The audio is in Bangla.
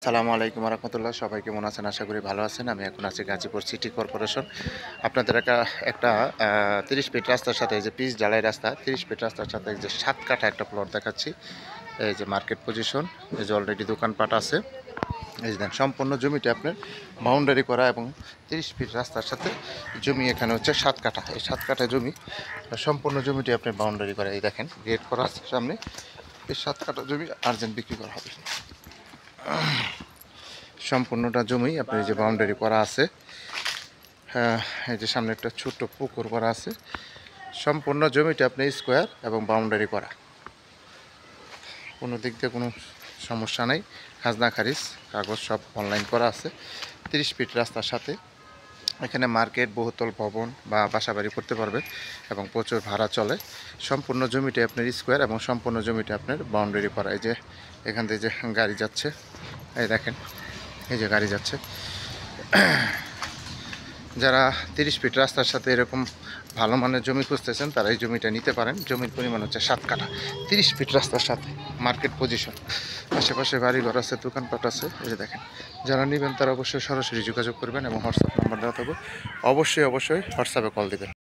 আসসালামু আলাইকুম রহমতুল্লাহ। সবাই কেমন আছেন? আশা করি ভালো আছেন। আমি এখন আছি গাজীপুর সিটি কর্পোরেশন। আপনাদের একটা 30 ফিট রাস্তার সাথে, এই যে পিচ ঢালাই রাস্তা, 30 ফিট রাস্তার সাথে এই যে 7 কাঠা একটা প্লট দেখাচ্ছি। এই যে মার্কেট পজিশন, এই যে অলরেডি দোকানপাট আছে। এই যে দেন সম্পূর্ণ জমিটি আপনার বাউন্ডারি করা এবং 30 ফিট রাস্তার সাথে জমি এখানে হচ্ছে 7 কাঠা। এই 7 কাঠা জমি সম্পূর্ণ জমিটি আপনার বাউন্ডারি করা। এই দেখেন গেট করা আছে সামনে। এই 7 কাঠা জমি আর্জেন্ট বিক্রি করা হবে। সম্পূর্ণটা জমি আপনার যে বাউন্ডারি করা আছে। এই যে সামনে একটা ছোট্ট পুকুর করা আছে। সম্পূর্ণ জমিটা আপনি স্কোয়ার এবং বাউন্ডারি করা, কোনো দিক দিয়ে কোনো সমস্যা নেই। খাজনা খারিজ কাগজ সব অনলাইন করা আছে। 30 ফিট রাস্তার সাথে এখানে মার্কেট, বহুতল ভবন বা বাসাবাড়ি করতে পারবে এবং প্রচুর ভাড়া চলে। সম্পূর্ণ জমিটা আপনার স্কোয়ার এবং সম্পূর্ণ জমিটা আপনার বাউন্ডারি করা। এই যে এখান থেকে যে গাড়ি যাচ্ছে, এই দেখেন এই যে গাড়ি যাচ্ছে। যারা 30 ফিট রাস্তার সাথে এরকম ভালো মানের জমি খুঁজতেছেন তারা এই জমিটা নিতে পারেন। জমির পরিমাণ হচ্ছে 7 কাঠা, 30 ফিট রাস্তার সাথে মার্কেট পজিশন। আশেপাশে বাড়িঘর আছে, দোকানপাট আছে। এই যে দেখেন, যারা নেবেন তারা অবশ্যই সরাসরি যোগাযোগ করবেন এবং হোয়াটসঅ্যাপ নাম্বার দেওয়া থাকবে। অবশ্যই হোয়াটসঅ্যাপে কল দেবেন।